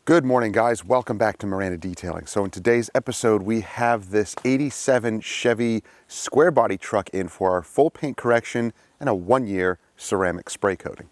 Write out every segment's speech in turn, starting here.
Good morning, guys. Welcome back to Miranda Detailing. So in today's episode, we have this 87 Chevy Squarebody truck in for our full paint correction and a 1-year ceramic spray coating.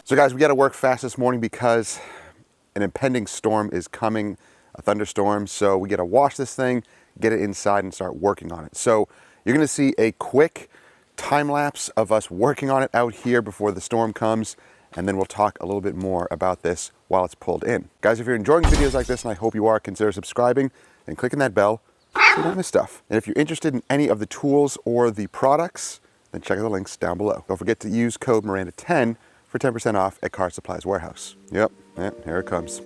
So guys, we got to work fast this morning because an impending storm is coming, a thunderstorm. So we got to wash this thing, get it inside and start working on it. So you're going to see a quick time lapse of us working on it out here before the storm comes. And then we'll talk a little bit more about this while it's pulled in. Guys, if you're enjoying videos like this, and I hope you are, consider subscribing and clicking that bell so you don't miss stuff. And if you're interested in any of the tools or the products, then check out the links down below. Don't forget to use code Miranda10 for 10% off at Car Supplies Warehouse. Yep, here it comes.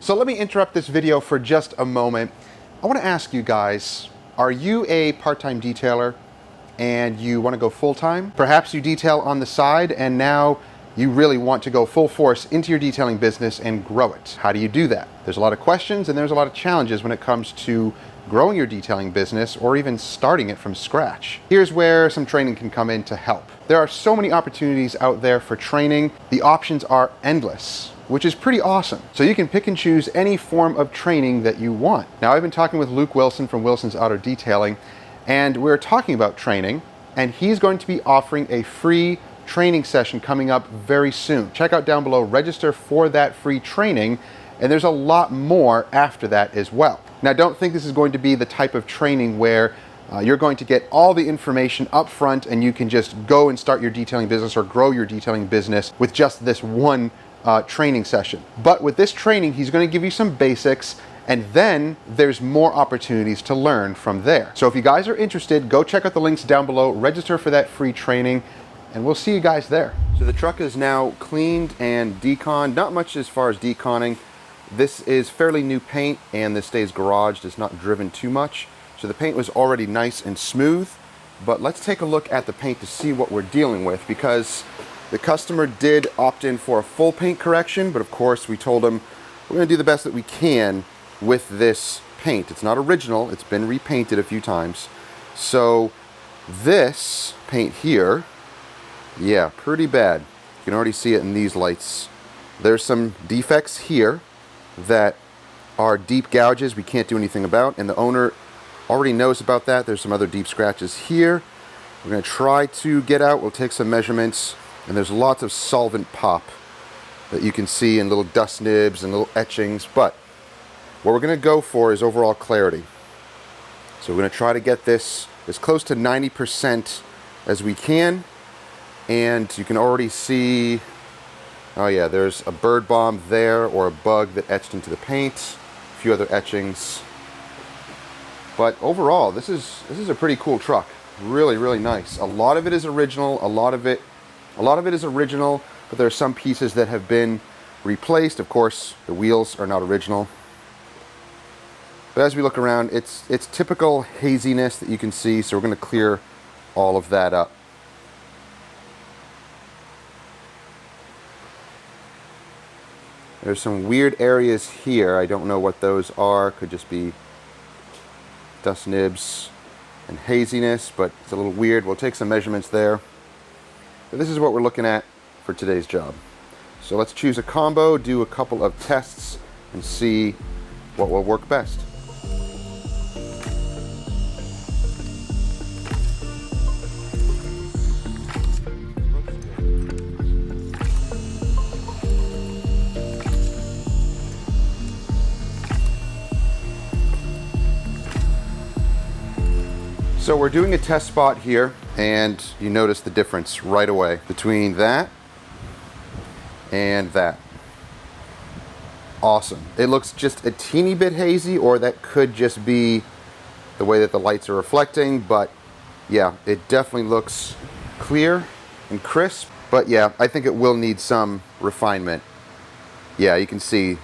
So let me interrupt this video for just a moment. I want to ask you guys, are you a part-time detailer and you want to go full-time? Perhaps you detail on the side and now you really want to go full force into your detailing business and grow it. How do you do that? There's a lot of questions and there's a lot of challenges when it comes to growing your detailing business or even starting it from scratch. Here's where some training can come in to help. There are so many opportunities out there for training. The options are endless, which is pretty awesome. So you can pick and choose any form of training that you want. Now, I've been talking with Luke Wilson from Wilson's Auto Detailing, and we're talking about training, and he's going to be offering a free training session coming up very soon. Check out down below, register for that free training, and there's a lot more after that as well. Now, don't think this is going to be the type of training where you're going to get all the information up front and you can just go and start your detailing business or grow your detailing business with just this one training session. But with this training, he's going to give you some basics, and then there's more opportunities to learn from there. So if you guys are interested, go check out the links down below, register for that free training, and we'll see you guys there. So the truck is now cleaned and deconned. Not much as far as deconning. This is fairly new paint, and this stays garaged. It's not driven too much. So the paint was already nice and smooth, but let's take a look at the paint to see what we're dealing with, because the customer did opt in for a full paint correction, but of course we told him we're gonna do the best that we can with this paint. It's not original, it's been repainted a few times. So this paint here, yeah, pretty bad. You can already see it in these lights. There's some defects here that are deep gouges we can't do anything about, and the owner already knows about that. There's some other deep scratches here. We're gonna try to get out, we'll take some measurements, and there's lots of solvent pop that you can see in little dust nibs and little etchings, but what we're going to go for is overall clarity. So we're going to try to get this as close to 90% as we can. And you can already see, oh yeah, there's a bird bomb there, or a bug that etched into the paint, a few other etchings. But overall, this is a pretty cool truck. Really, really nice. A lot of it is original, a lot of it is original, but there are some pieces that have been replaced. Of course, the wheels are not original. But as we look around, it's typical haziness that you can see, so we're going to clear all of that up. There's some weird areas here. I don't know what those are. Could just be dust nibs and haziness, but it's a little weird. We'll take some measurements there. But this is what we're looking at for today's job. So let's choose a combo, do a couple of tests, and see what will work best. So we're doing a test spot here, and you notice the difference right away between that and that. Awesome. It looks just a teeny bit hazy, or that could just be the way that the lights are reflecting, but yeah, it definitely looks clear and crisp. But yeah, I think it will need some refinement. Yeah, you can see.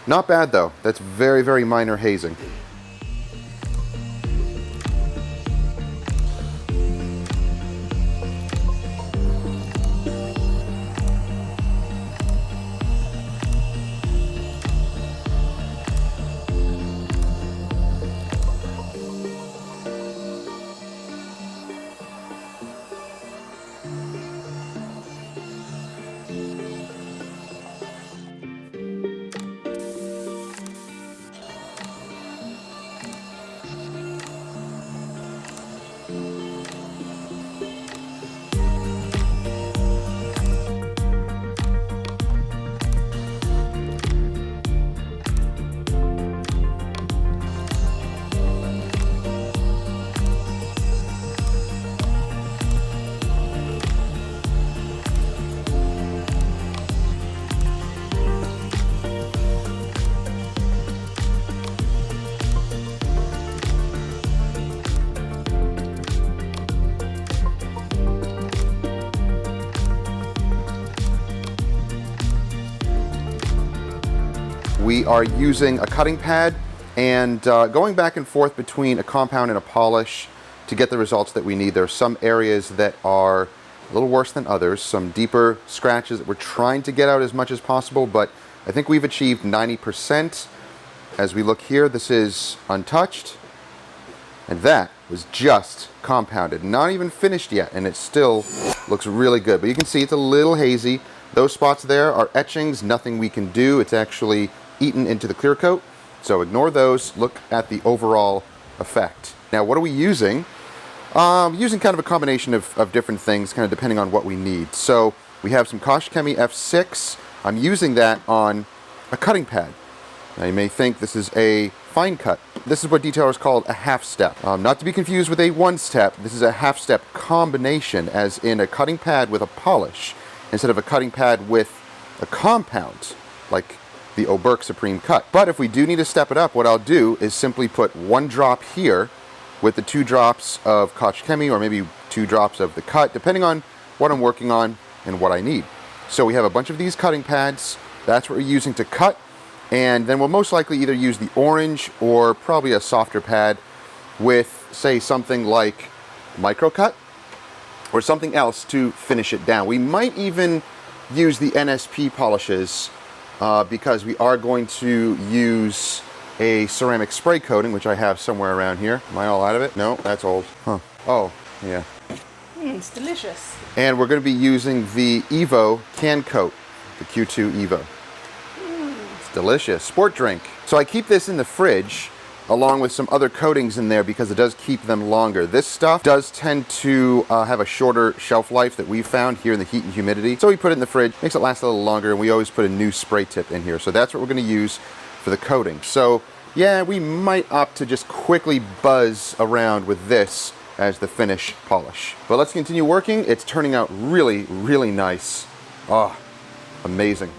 Not bad though. That's very, very minor hazing. We are using a cutting pad and going back and forth between a compound and a polish to get the results that we need. There are some areas that are a little worse than others, some deeper scratches that we're trying to get out as much as possible, but I think we've achieved 90%. As we look here, this is untouched, and that was just compounded, not even finished yet, and it still looks really good. But you can see it's a little hazy. Those spots there are etchings, nothing we can do. It's actually eaten into the clear coat, so ignore those. Look at the overall effect. Now, what are we using? Using kind of a combination of different things, kind of depending on what we need. So we have some Koch Chemie F6. I'm using that on a cutting pad. Now you may think this is a fine cut. This is what detailers call a half step. Not to be confused with a one step. This is a half step combination, as in a cutting pad with a polish instead of a cutting pad with a compound like the Oberk Supreme Cut. But if we do need to step it up, what I'll do is simply put one drop here with the 2 drops of Koch Chemie, or maybe 2 drops of the cut, depending on what I'm working on and what I need. So we have a bunch of these cutting pads. That's what we're using to cut. And then we'll most likely either use the orange or probably a softer pad with, say, something like Microcut or something else to finish it down. We might even use the NSP polishes because we are going to use a ceramic spray coating, which I have somewhere around here. Am I all out of it? No, that's old. Huh. Oh, yeah. It's delicious. And we're going to be using the Evo can coat, the Q2 Evo. It's delicious. Sport drink. So I keep this in the fridge along with some other coatings in there because it does keep them longer. This stuff does tend to have a shorter shelf life that we've found here in the heat and humidity. So we put it in the fridge, makes it last a little longer, and we always put a new spray tip in here. So that's what we're going to use for the coating. So yeah, we might opt to just quickly buzz around with this as the finish polish. But let's continue working. It's turning out really, really nice. Oh, amazing.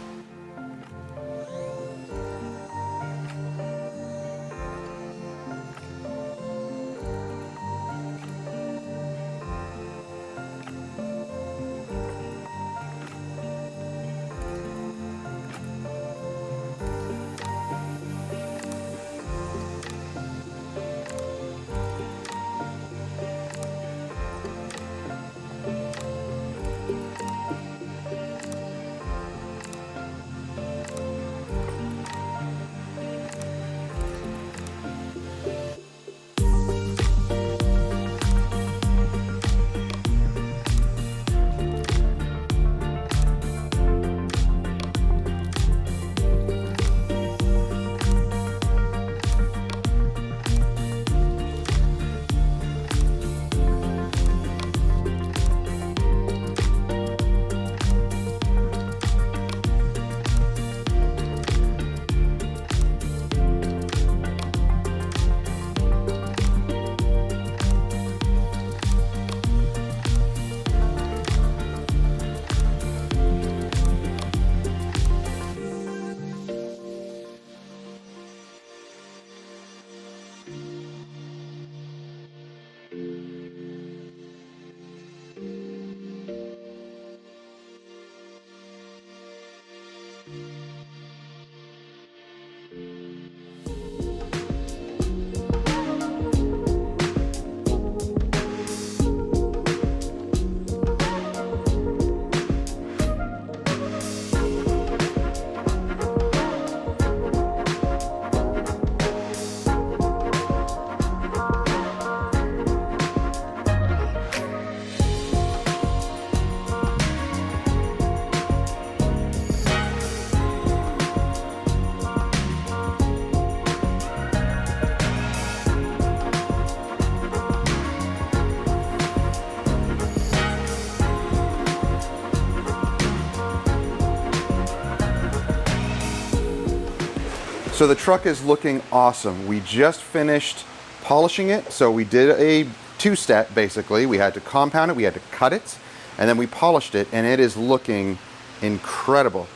So the truck is looking awesome. We just finished polishing it. So we did a two-step basically. We had to compound it, we had to cut it, and then we polished it, and it is looking incredible.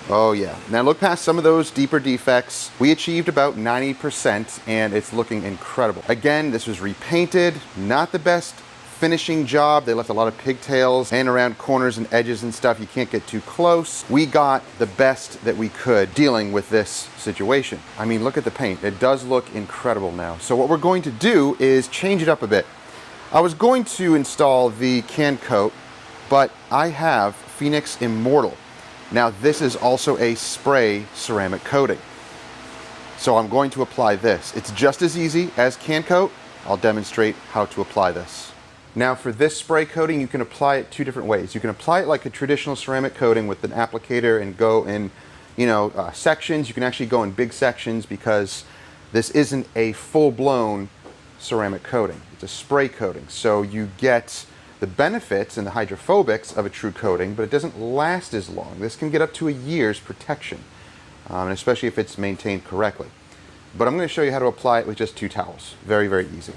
Oh yeah. Now look past some of those deeper defects. We achieved about 90% and it's looking incredible. Again, this was repainted, not the best finishing job. They left a lot of pigtails and around corners and edges and stuff. You can't get too close. We got the best that we could dealing with this situation. I mean, look at the paint. It does look incredible now. So what we're going to do is change it up a bit. I was going to install the can coat, but I have Pheonix Immortal. Now this is also a spray ceramic coating. So I'm going to apply this. It's just as easy as can coat. I'll demonstrate how to apply this. Now for this spray coating, you can apply it two different ways. You can apply it like a traditional ceramic coating with an applicator and go in, sections. You can actually go in big sections because this isn't a full-blown ceramic coating. It's a spray coating. So you get the benefits and the hydrophobics of a true coating, but it doesn't last as long. This can get up to a year's protection, and especially if it's maintained correctly. But I'm going to show you how to apply it with just 2 towels. Very, very easy.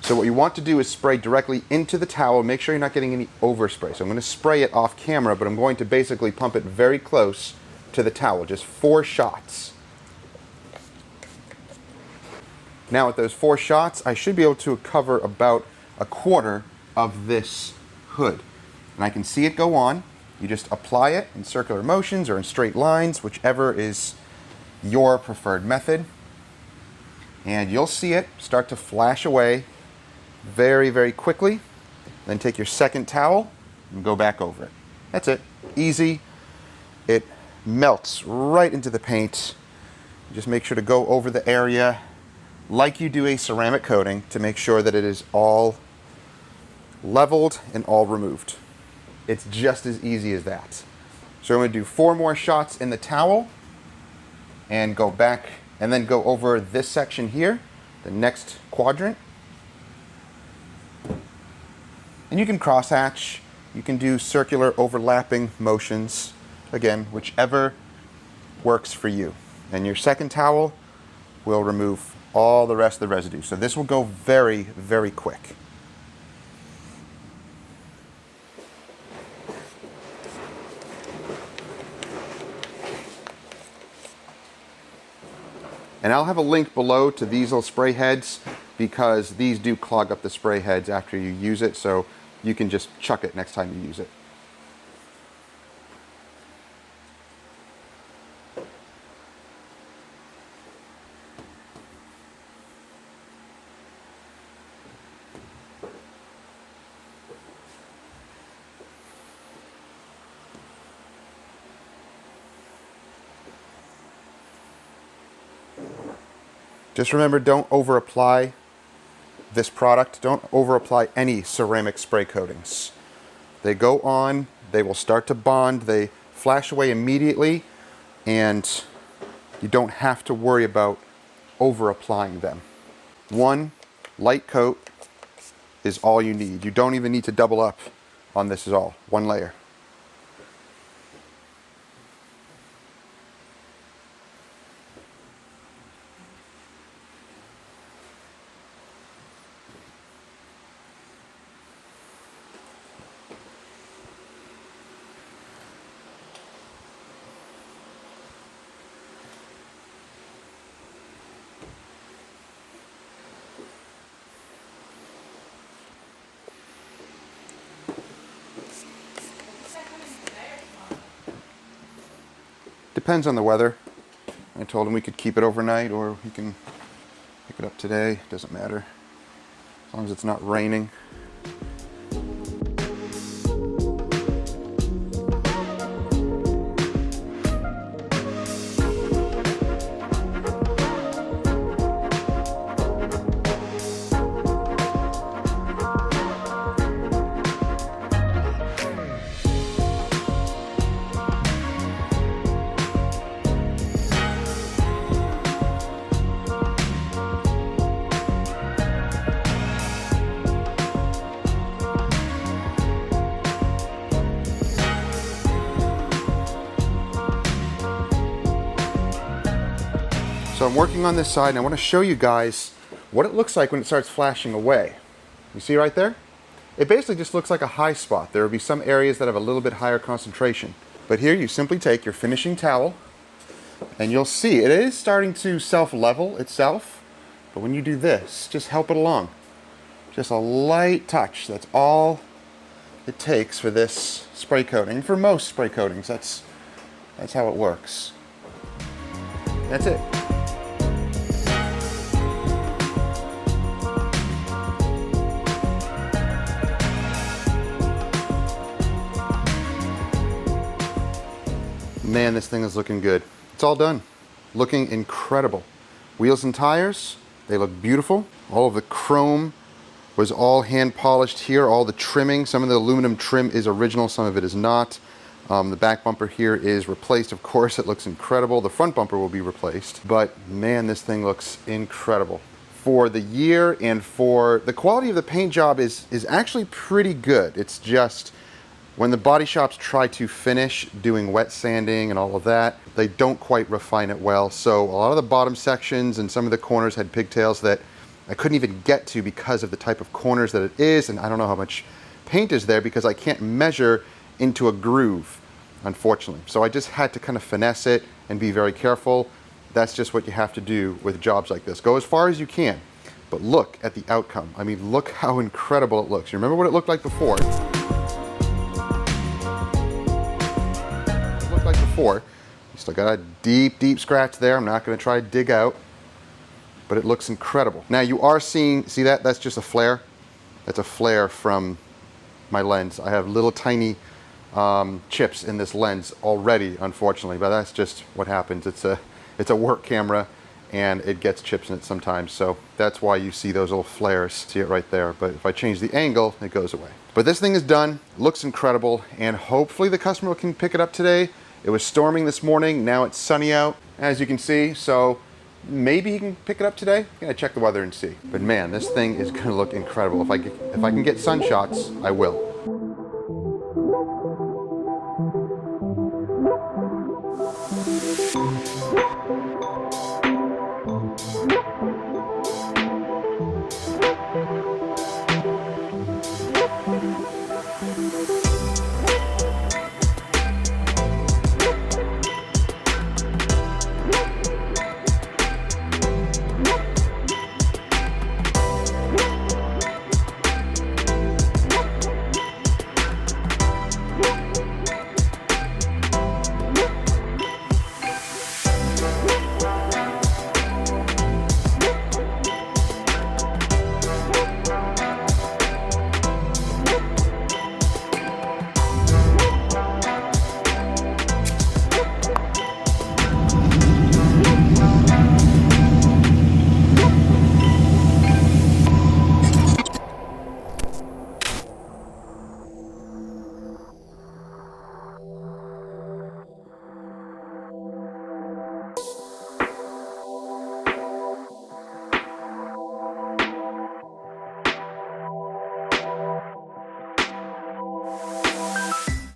So what you want to do is spray directly into the towel. Make sure you're not getting any overspray. So I'm going to spray it off camera, but I'm going to basically pump it very close to the towel, just 4 shots. Now with those 4 shots, I should be able to cover about a quarter of this hood. And I can see it go on. You just apply it in circular motions or in straight lines, whichever is your preferred method. And you'll see it start to flash away very, very quickly. Then take your second towel and go back over it. That's it. Easy. It melts right into the paint. Just make sure to go over the area like you do a ceramic coating to make sure that it is all leveled and all removed. It's just as easy as that. So I'm going to do 4 more shots in the towel and go back and then go over this section here, the next quadrant. And you can crosshatch, you can do circular overlapping motions, again, whichever works for you. And your second towel will remove all the rest of the residue. So this will go very, very quick. And I'll have a link below to these little spray heads because these do clog up the spray heads after you use it, so you can just chuck it next time you use it. Just remember, don't over apply this product. Don't over apply any ceramic spray coatings. They go on, they will start to bond, they flash away immediately, and you don't have to worry about over applying them. One light coat is all you need. You don't even need to double up on this at all. One layer. Depends on the weather. I told him we could keep it overnight or we can pick it up today. Doesn't matter. As long as it's not raining. So I'm working on this side and I want to show you guys what it looks like when it starts flashing away. You see right there? It basically just looks like a high spot. There will be some areas that have a little bit higher concentration. But here you simply take your finishing towel and you'll see it is starting to self-level itself. But when you do this, just help it along. Just a light touch. That's all it takes for this spray coating. For most spray coatings, that's how it works. That's it. Man, this thing is looking good. It's all done. Looking incredible. Wheels and tires, they look beautiful. All of the chrome was all hand polished here. All the trimming, some of the aluminum trim is original, some of it is not. The back bumper here is replaced, of course. It looks incredible. The front bumper will be replaced. But man, this thing looks incredible. For the year and for the quality of the paint job is actually pretty good. It's just when the body shops try to finish doing wet sanding and all of that, they don't quite refine it well. So a lot of the bottom sections and some of the corners had pigtails that I couldn't even get to because of the type of corners that it is, and I don't know how much paint is there because I can't measure into a groove, unfortunately. So I just had to kind of finesse it and be very careful. That's just what you have to do with jobs like this. Go as far as you can, but look at the outcome. I mean, look how incredible it looks. You remember what it looked like before? You still got a deep, deep scratch there. I'm not going to try to dig out, but it looks incredible. Now you are seeing, see that? That's just a flare. That's a flare from my lens. I have little tiny chips in this lens already, unfortunately, but that's just what happens. It's a work camera and it gets chips in it sometimes. So that's why you see those little flares. See it right there. But if I change the angle, it goes away. But this thing is done, looks incredible, and hopefully the customer can pick it up today. It was storming this morning, now it's sunny out, as you can see, so maybe he can pick it up today. I'm gonna check the weather and see. But man, this thing is gonna look incredible. If I can get sun shots, I will.